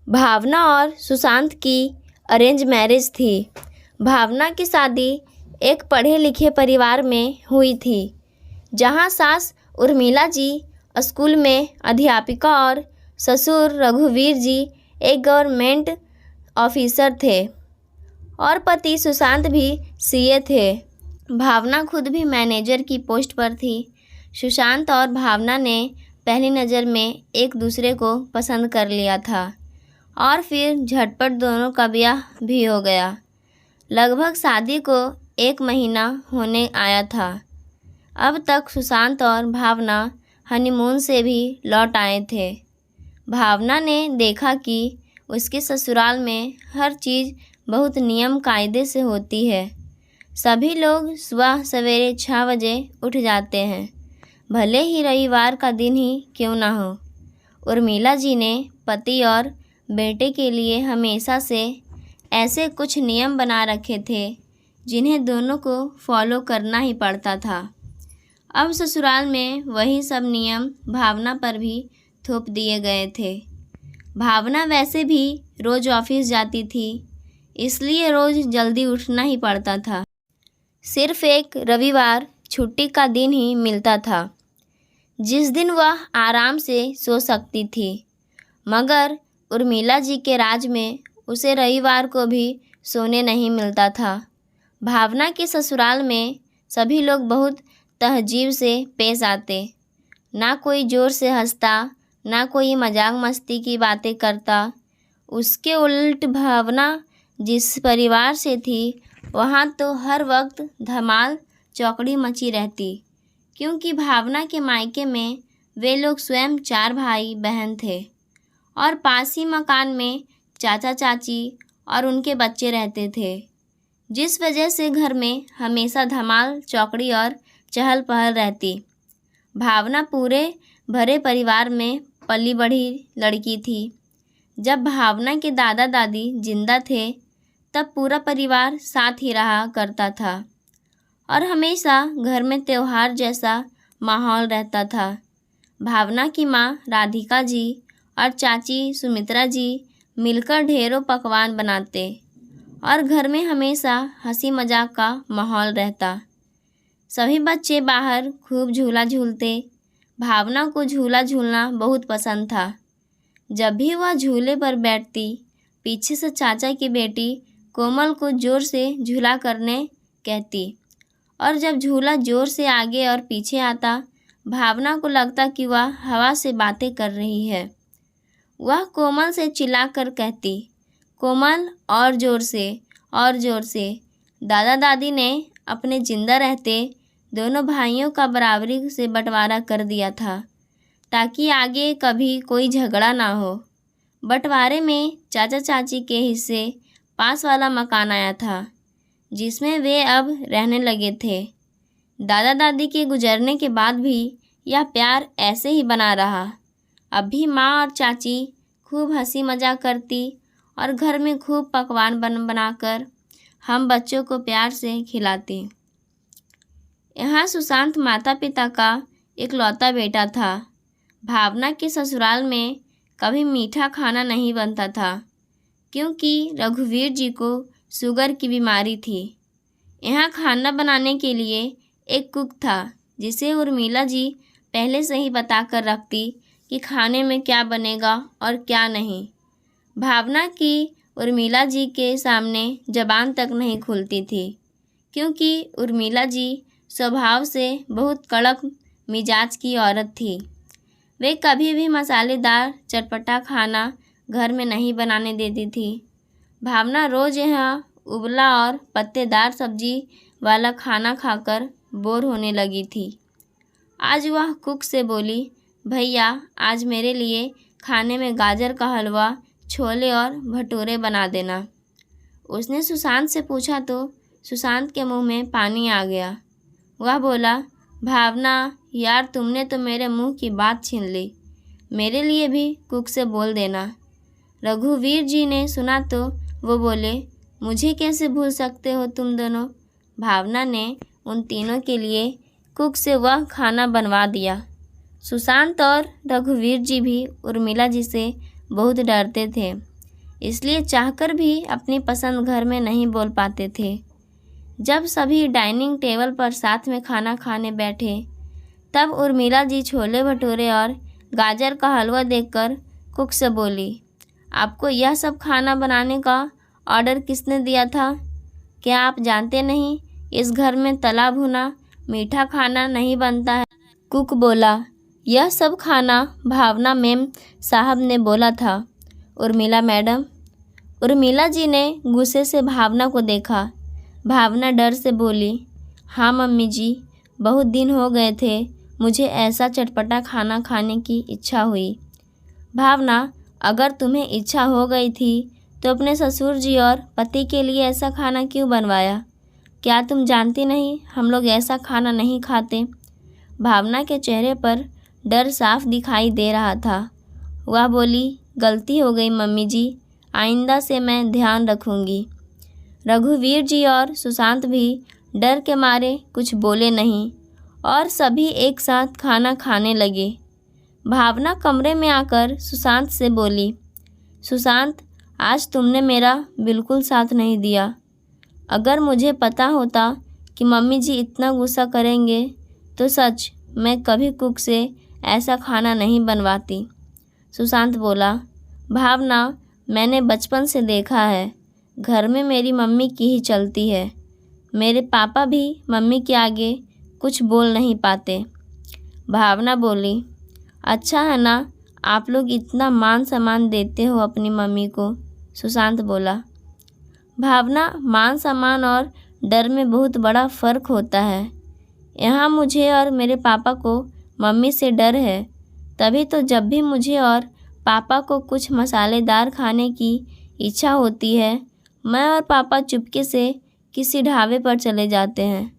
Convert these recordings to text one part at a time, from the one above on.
भावना और सुशांत की arrange marriage थी। भावना की शादी एक पढ़े लिखे परिवार में हुई थी, जहां सास उर्मिला जी स्कूल में अध्यापिका और ससुर रघुवीर जी एक गवर्नमेंट ऑफिसर थे और पति सुशांत भी सीए थे। भावना खुद भी मैनेजर की पोस्ट पर थी। सुशांत और भावना ने पहली नज़र में एक दूसरे को पसंद कर लिया था और फिर झटपट दोनों का ब्याह भी हो गया। लगभग शादी को 1 महीना होने आया था। अब तक सुशांत और भावना हनीमून से भी लौट आए थे। भावना ने देखा कि उसके ससुराल में हर चीज़ बहुत नियम कायदे से होती है। सभी लोग सुबह सवेरे 6 बजे उठ जाते हैं, भले ही रविवार का दिन ही क्यों ना हो। उर्मिला जी ने पति और बेटे के लिए हमेशा से ऐसे कुछ नियम बना रखे थे जिन्हें दोनों को फॉलो करना ही पड़ता था। अब ससुराल में वही सब नियम भावना पर भी थोप दिए गए थे। भावना वैसे भी रोज़ ऑफिस जाती थी, इसलिए रोज़ जल्दी उठना ही पड़ता था। सिर्फ एक रविवार छुट्टी का दिन ही मिलता था, जिस दिन वह आराम से सो सकती थी। मगर उर्मिला जी के राज में उसे रविवार को भी सोने नहीं मिलता था। भावना के ससुराल में सभी लोग बहुत तहजीब से पेश आते। ना कोई ज़ोर से हंसता, ना कोई मजाक मस्ती की बातें करता। उसके उल्ट भावना जिस परिवार से थी, वहाँ तो हर वक्त धमाल चौकड़ी मची रहती, क्योंकि भावना के मायके में वे लोग स्वयं 4 भाई बहन थे और पास ही मकान में चाचा चाची और उनके बच्चे रहते थे, जिस वजह से घर में हमेशा धमाल चौकड़ी और चहल पहल रहती। भावना पूरे भरे परिवार में पली बढ़ी लड़की थी। जब भावना के दादा दादी जिंदा थे, तब पूरा परिवार साथ ही रहा करता था और हमेशा घर में त्योहार जैसा माहौल रहता था। भावना की माँ राधिका जी और चाची सुमित्रा जी मिलकर ढेरों पकवान बनाते और घर में हमेशा हंसी मजाक का माहौल रहता। सभी बच्चे बाहर खूब झूला झूलते। भावना को झूला झूलना बहुत पसंद था। जब भी वह झूले पर बैठती, पीछे से चाचा की बेटी कोमल को ज़ोर से झूला करने कहती और जब झूला ज़ोर से आगे और पीछे आता, भावना को लगता कि वह हवा से बातें कर रही है। वह कोमल से चिल्लाकर कहती, कोमल और ज़ोर से और ज़ोर से। दादा दादी ने अपने जिंदा रहते दोनों भाइयों का बराबरी से बंटवारा कर दिया था, ताकि आगे कभी कोई झगड़ा ना हो। बंटवारे में चाचा चाची के हिस्से पास वाला मकान आया था, जिसमें वे अब रहने लगे थे। दादा दादी के गुजरने के बाद भी यह प्यार ऐसे ही बना रहा। अब भी माँ और चाची खूब हंसी मजाक करती और घर में खूब पकवान बनाकर हम बच्चों को प्यार से खिलाती। यहाँ सुशांत माता पिता का इकलौता बेटा था। भावना के ससुराल में कभी मीठा खाना नहीं बनता था, क्योंकि रघुवीर जी को शुगर की बीमारी थी। यहाँ खाना बनाने के लिए एक कुक था, जिसे उर्मिला जी पहले से ही बता कर रखती कि खाने में क्या बनेगा और क्या नहीं। भावना की उर्मिला जी के सामने ज़बान तक नहीं खुलती थी, क्योंकि उर्मिला जी स्वभाव से बहुत कड़क मिजाज की औरत थी। वे कभी भी मसालेदार चटपटा खाना घर में नहीं बनाने देती थी। भावना रोज़ यहाँ उबला और पत्तेदार सब्जी वाला खाना खाकर बोर होने लगी थी। आज वह कुक से बोली, भैया आज मेरे लिए खाने में गाजर का हलवा, छोले और भटूरे बना देना। उसने सुशांत से पूछा तो सुशांत के मुंह में पानी आ गया। वह बोला, भावना यार तुमने तो मेरे मुंह की बात छीन ली, मेरे लिए भी कुक से बोल देना। रघुवीर जी ने सुना तो वो बोले, मुझे कैसे भूल सकते हो तुम दोनों। भावना ने उन तीनों के लिए कुक से वह खाना बनवा दिया। सुशांत और रघुवीर जी भी उर्मिला जी से बहुत डरते थे। इसलिए चाहकर भी अपनी पसंद घर में नहीं बोल पाते थे। जब सभी डाइनिंग टेबल पर साथ में खाना खाने बैठे तब उर्मिला जी छोले भटूरे और गाजर का हलवा देखकर कुक से बोली, आपको यह सब खाना बनाने का ऑर्डर किसने दिया था? क्या आप जानते नहीं इस घर में तला भुना मीठा खाना नहीं बनता है? कुक बोला, यह सब खाना भावना मैम साहब ने बोला था उर्मिला मैडम। उर्मिला जी ने गुस्से से भावना को देखा। भावना डर से बोली, हाँ मम्मी जी, बहुत दिन हो गए थे, मुझे ऐसा चटपटा खाना खाने की इच्छा हुई। भावना, अगर तुम्हें इच्छा हो गई थी तो अपने ससुर जी और पति के लिए ऐसा खाना क्यों बनवाया? क्या तुम जानती नहीं हम लोग ऐसा खाना नहीं खाते? भावना के चेहरे पर डर साफ दिखाई दे रहा था। वह बोली, गलती हो गई मम्मी जी, आइंदा से मैं ध्यान रखूंगी। रघुवीर जी और सुशांत भी डर के मारे कुछ बोले नहीं और सभी एक साथ खाना खाने लगे। भावना कमरे में आकर सुशांत से बोली, सुशांत, आज तुमने मेरा बिल्कुल साथ नहीं दिया। अगर मुझे पता होता कि मम्मी जी इतना गुस्सा करेंगे तो सच मैं कभी कुक से ऐसा खाना नहीं बनवाती। सुशांत बोला, भावना, मैंने बचपन से देखा है, घर में मेरी मम्मी की ही चलती है। मेरे पापा भी मम्मी के आगे कुछ बोल नहीं पाते। भावना बोली, अच्छा है ना, आप लोग इतना मान सम्मान देते हो अपनी मम्मी को। सुशांत बोला, भावना, मान सम्मान और डर में बहुत बड़ा फ़र्क होता है। यहाँ मुझे और मेरे पापा को मम्मी से डर है, तभी तो जब भी मुझे और पापा को कुछ मसालेदार खाने की इच्छा होती है, मैं और पापा चुपके से किसी ढाबे पर चले जाते हैं।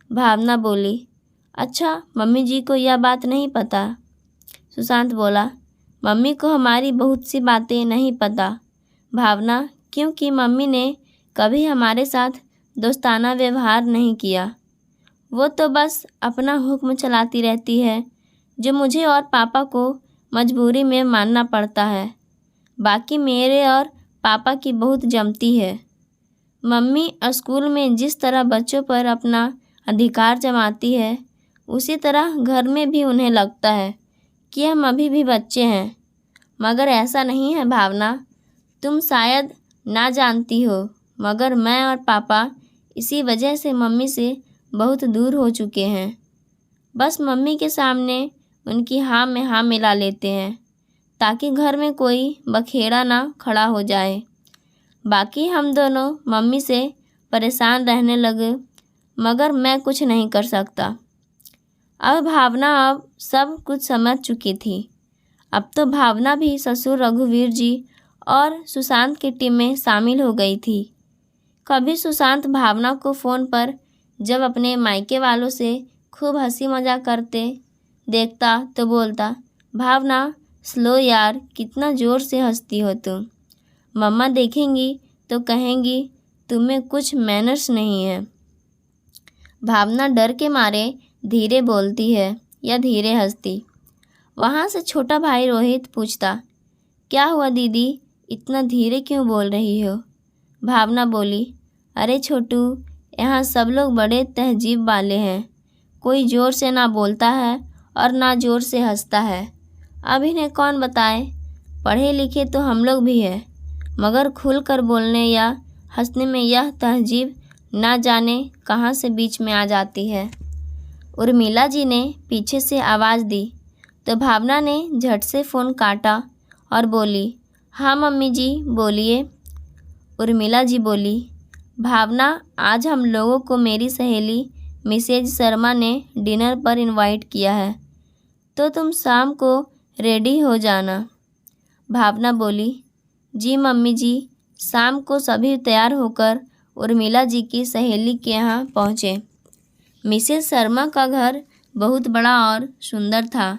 भावना बोली, अच्छा, मम्मी जी को यह बात नहीं पता? सुशांत बोला, मम्मी को हमारी बहुत सी बातें नहीं पता भावना, क्योंकि मम्मी ने कभी हमारे साथ दोस्ताना व्यवहार नहीं किया। वो तो बस अपना हुक्म चलाती रहती है, जो मुझे और पापा को मजबूरी में मानना पड़ता है। बाकी मेरे और पापा की बहुत जमती है। मम्मी स्कूल में जिस तरह बच्चों पर अपना अधिकार जमाती है, उसी तरह घर में भी उन्हें लगता है कि हम अभी भी बच्चे हैं। मगर ऐसा नहीं है भावना, तुम शायद ना जानती हो, मगर मैं और पापा इसी वजह से मम्मी से बहुत दूर हो चुके हैं। बस मम्मी के सामने उनकी हाँ में हाँ मिला लेते हैं ताकि घर में कोई बखेड़ा ना खड़ा हो जाए। बाकी हम दोनों मम्मी से परेशान रहने लगे, मगर मैं कुछ नहीं कर सकता। अब भावना अब सब कुछ समझ चुकी थी। अब तो भावना भी ससुर रघुवीर जी और सुशांत की टीम में शामिल हो गई थी। कभी सुशांत भावना को फ़ोन पर जब अपने मायके वालों से खूब हंसी मजाक करते देखता तो बोलता, भावना, स्लो यार, कितना ज़ोर से हंसती हो तुम। मम्मा देखेंगी तो कहेंगी तुम्हें कुछ मैनर्स नहीं है। भावना डर के मारे धीरे बोलती है या धीरे हंसती। वहाँ से छोटा भाई रोहित पूछता, क्या हुआ दीदी, इतना धीरे क्यों बोल रही हो? भावना बोली, अरे छोटू, यहाँ सब लोग बड़े तहजीब वाले हैं। कोई ज़ोर से ना बोलता है और ना ज़ोर से हंसता है। अब इन्हें कौन बताए, पढ़े लिखे तो हम लोग भी हैं, मगर खुल कर बोलने या हंसने में यह तहजीब ना जाने कहाँ से बीच में आ जाती है। उर्मिला जी ने पीछे से आवाज़ दी तो भावना ने झट से फ़ोन काटा और बोली, हाँ मम्मी जी बोलिए। उर्मिला जी बोली, भावना, आज हम लोगों को मेरी सहेली मिसेज शर्मा ने डिनर पर इनवाइट किया है, तो तुम शाम को रेडी हो जाना। भावना बोली, जी मम्मी जी। शाम को सभी तैयार होकर उर्मिला जी की सहेली के यहाँ पहुँचे। मिसेज शर्मा का घर बहुत बड़ा और सुंदर था।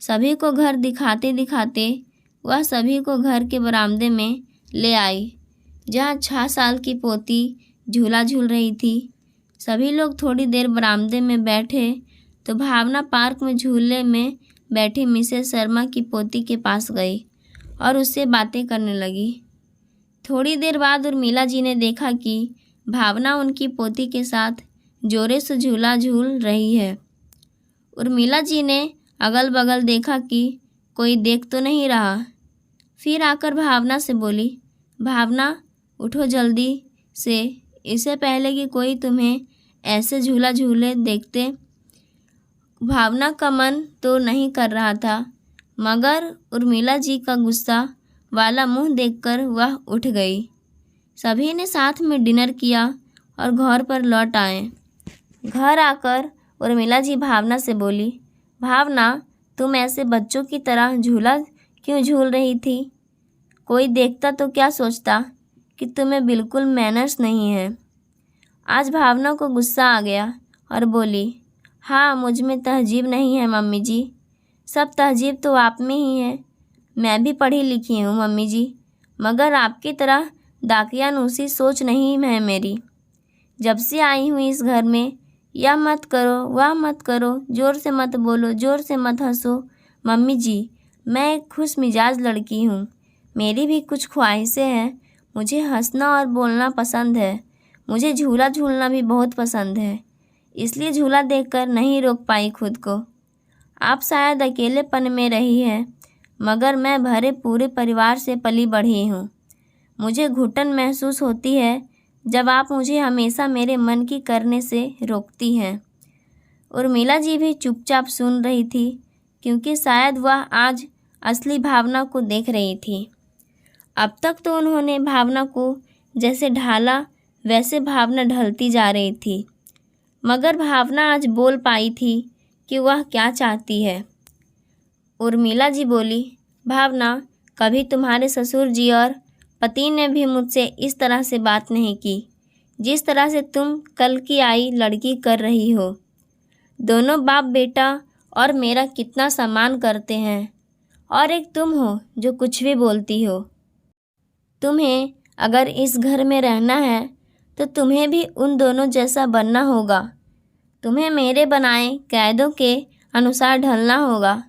सभी को घर दिखाते दिखाते वह सभी को घर के बरामदे में ले आई, जहाँ 6 साल की पोती झूला झूल रही थी। सभी लोग थोड़ी देर बरामदे में बैठे तो भावना पार्क में झूले में बैठी मिसेज शर्मा की पोती के पास गई और उससे बातें करने लगी। थोड़ी देर बाद उर्मिला जी ने देखा कि भावना उनकी पोती के साथ जोरे से झूला झूल रही है। उर्मिला जी ने अगल बगल देखा कि कोई देख तो नहीं रहा। फिर आकर भावना से बोली, भावना उठो जल्दी से, इससे पहले कि कोई तुम्हें ऐसे झूला झूले देखते। भावना का मन तो नहीं कर रहा था, मगर उर्मिला जी का गुस्सा वाला मुंह देखकर वह उठ गई। सभी ने साथ में डिनर किया और घर पर लौट आए। घर आकर उर्मिला जी भावना से बोली, भावना तुम ऐसे बच्चों की तरह झूला क्यों झूल रही थी? कोई देखता तो क्या सोचता कि तुम्हें बिल्कुल मैनर्स नहीं है। आज भावना को गुस्सा आ गया और बोली, हाँ मुझ में तहजीब नहीं है मम्मी जी, सब तहजीब तो आप में ही है। मैं भी पढ़ी लिखी हूँ मम्मी जी, मगर आपकी तरह दाकियानूसी सोच नहीं है मेरी। जब से आई हूँ इस घर में, यह मत करो वह मत करो, ज़ोर से मत बोलो, ज़ोर से मत हंसो। मम्मी जी मैं एक खुश मिजाज लड़की हूँ, मेरी भी कुछ ख्वाहिशें हैं। मुझे हंसना और बोलना पसंद है, मुझे झूला झूलना भी बहुत पसंद है, इसलिए झूला देखकर नहीं रोक पाई खुद को। आप शायद अकेलेपन में रही हैं, मगर मैं भरे पूरे परिवार से पली बढ़ी हूँ। मुझे घुटन महसूस होती है जब आप मुझे हमेशा मेरे मन की करने से रोकती हैं। उर्मिला जी भी चुपचाप सुन रही थी, क्योंकि शायद वह आज असली भावना को देख रही थी। अब तक तो उन्होंने भावना को जैसे ढाला, वैसे भावना ढलती जा रही थी, मगर भावना आज बोल पाई थी कि वह क्या चाहती है। उर्मिला जी बोली, भावना कभी तुम्हारे ससुर जी और पति ने भी मुझसे इस तरह से बात नहीं की, जिस तरह से तुम कल की आई लड़की कर रही हो। दोनों बाप बेटा और मेरा कितना सम्मान करते हैं, और एक तुम हो जो कुछ भी बोलती हो। तुम्हें अगर इस घर में रहना है तो तुम्हें भी उन दोनों जैसा बनना होगा। तुम्हें मेरे बनाए कायदों के अनुसार ढलना होगा।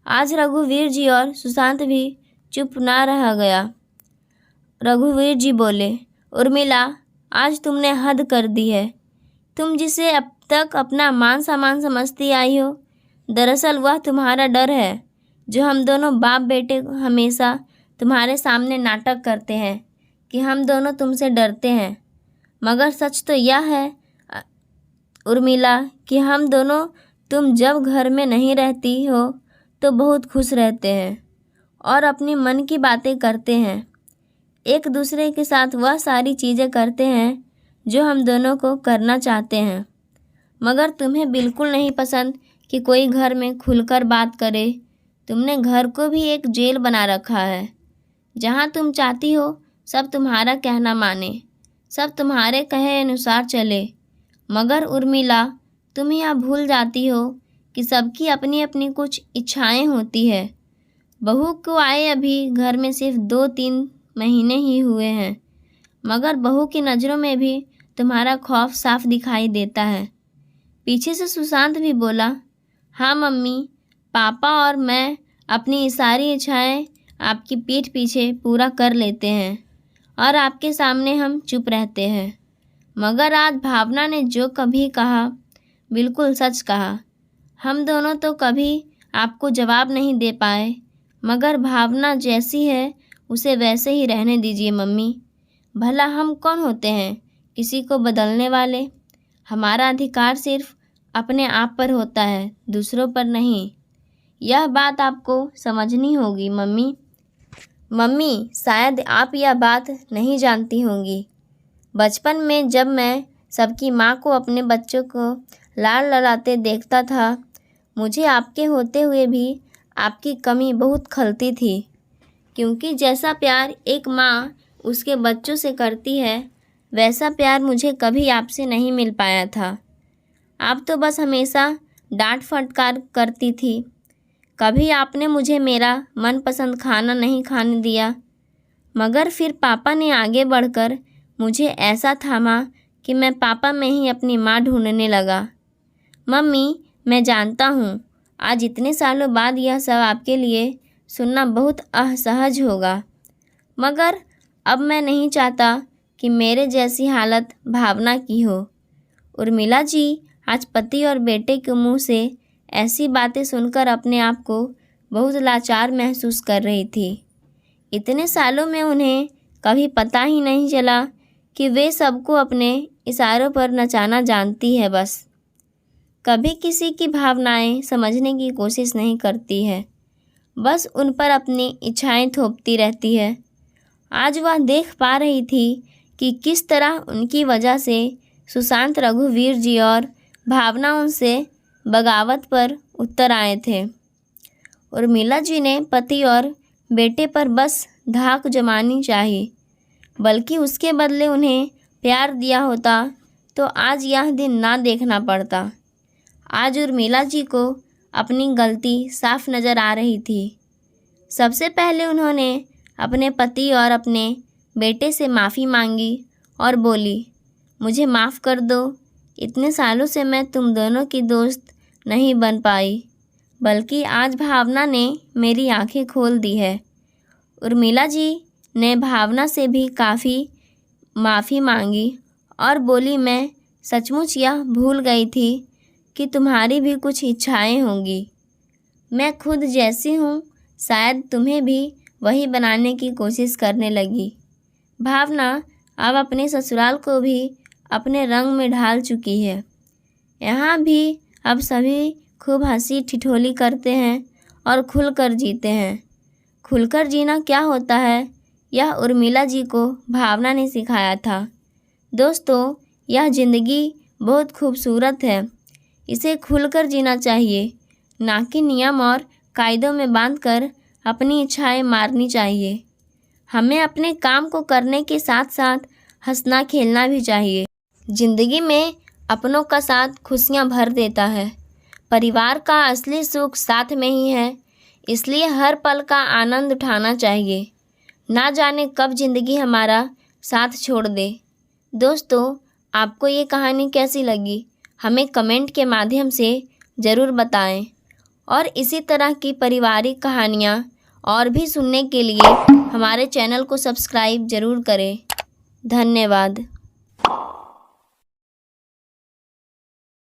आज रघुवीर जी और सुशांत भी चुप ना रह गया। रघुवीर जी बोले, उर्मिला आज तुमने हद कर दी है। तुम जिसे अब तक अपना मान सम्मान समझती आई हो, दरअसल वह तुम्हारा डर है, जो हम दोनों बाप बेटे हमेशा तुम्हारे सामने नाटक करते हैं कि हम दोनों तुमसे डरते हैं, मगर सच तो यह है उर्मिला कि हम दोनों तुम जब घर में नहीं रहती हो तो बहुत खुश रहते हैं और अपनी मन की बातें करते हैं। एक दूसरे के साथ वह सारी चीज़ें करते हैं जो हम दोनों को करना चाहते हैं, मगर तुम्हें बिल्कुल नहीं पसंद कि कोई घर में खुलकर बात करे। तुमने घर को भी एक जेल बना रखा है, जहाँ तुम चाहती हो सब तुम्हारा कहना माने, सब तुम्हारे कहे अनुसार चले। मगर उर्मिला तुम यह भूल जाती हो कि सबकी अपनी अपनी कुछ इच्छाएं होती है। बहू को आए अभी घर में सिर्फ 2-3 महीने ही हुए हैं, मगर बहू की नज़रों में भी तुम्हारा खौफ साफ दिखाई देता है। पीछे से सुशांत भी बोला, हाँ मम्मी, पापा और मैं अपनी सारी इच्छाएं आपकी पीठ पीछे पूरा कर लेते हैं और आपके सामने हम चुप रहते हैं। मगर आज भावना ने जो कभी कहा बिल्कुल सच कहा। हम दोनों तो कभी आपको जवाब नहीं दे पाए, मगर भावना जैसी है उसे वैसे ही रहने दीजिए मम्मी। भला हम कौन होते हैं किसी को बदलने वाले? हमारा अधिकार सिर्फ अपने आप पर होता है, दूसरों पर नहीं। यह बात आपको समझनी होगी मम्मी। मम्मी शायद आप यह बात नहीं जानती होंगी। बचपन में जब मैं सबकी माँ को अपने बच्चों को लाड़ लड़ाते देखता था, मुझे आपके होते हुए भी आपकी कमी बहुत खलती थी, क्योंकि जैसा प्यार एक माँ उसके बच्चों से करती है, वैसा प्यार मुझे कभी आपसे नहीं मिल पाया था। आप तो बस हमेशा डांट फटकार करती थी। कभी आपने मुझे मेरा मनपसंद खाना नहीं खाने दिया, मगर फिर पापा ने आगे बढ़कर मुझे ऐसा थामा कि मैं पापा में ही अपनी माँ ढूंढने लगा। मम्मी मैं जानता हूँ आज इतने सालों बाद यह सब आपके लिए सुनना बहुत असहज होगा, मगर अब मैं नहीं चाहता कि मेरे जैसी हालत भावना की हो। उर्मिला जी आज पति और बेटे के मुंह से ऐसी बातें सुनकर अपने आप को बहुत लाचार महसूस कर रही थी। इतने सालों में उन्हें कभी पता ही नहीं चला कि वे सबको अपने इशारों पर नचाना जानती है। बस कभी किसी की भावनाएं समझने की कोशिश नहीं करती है, बस उन पर अपनी इच्छाएं थोपती रहती है। आज वह देख पा रही थी कि किस तरह उनकी वजह से सुशांत, रघुवीर जी और भावना उनसे बगावत पर उतर आए थे। उर्मिला जी ने पति और बेटे पर बस धाक जमानी चाहिए, बल्कि उसके बदले उन्हें प्यार दिया होता तो आज यह दिन ना देखना पड़ता। आज उर्मिला जी को अपनी गलती साफ नज़र आ रही थी। सबसे पहले उन्होंने अपने पति और अपने बेटे से माफ़ी मांगी और बोली, मुझे माफ़ कर दो। इतने सालों से मैं तुम दोनों की दोस्त नहीं बन पाई, बल्कि आज भावना ने मेरी आंखें खोल दी है। उर्मिला जी ने भावना से भी काफ़ी माफ़ी मांगी और बोली, मैं सचमुच यह भूल गई थी कि तुम्हारी भी कुछ इच्छाएं होंगी। मैं खुद जैसी हूँ, शायद तुम्हें भी वही बनाने की कोशिश करने लगी। भावना अब अपने ससुराल को भी अपने रंग में ढाल चुकी है। यहाँ भी अब सभी खूब हंसी ठिठोली करते हैं और खुलकर जीते हैं। खुलकर जीना क्या होता है, यह उर्मिला जी को भावना ने सिखाया था। दोस्तों, यह ज़िंदगी बहुत खूबसूरत है, इसे खुलकर जीना चाहिए, ना कि नियम और कायदों में बांधकर अपनी इच्छाएं मारनी चाहिए। हमें अपने काम को करने के साथ साथ हंसना खेलना भी चाहिए। ज़िंदगी में अपनों का साथ खुशियां भर देता है। परिवार का असली सुख साथ में ही है, इसलिए हर पल का आनंद उठाना चाहिए। ना जाने कब ज़िंदगी हमारा साथ छोड़ दे। दोस्तों, आपको ये कहानी कैसी लगी, हमें कमेंट के माध्यम से ज़रूर बताएं और इसी तरह की पारिवारिक कहानियाँ और भी सुनने के लिए हमारे चैनल को सब्सक्राइब ज़रूर करें। धन्यवाद।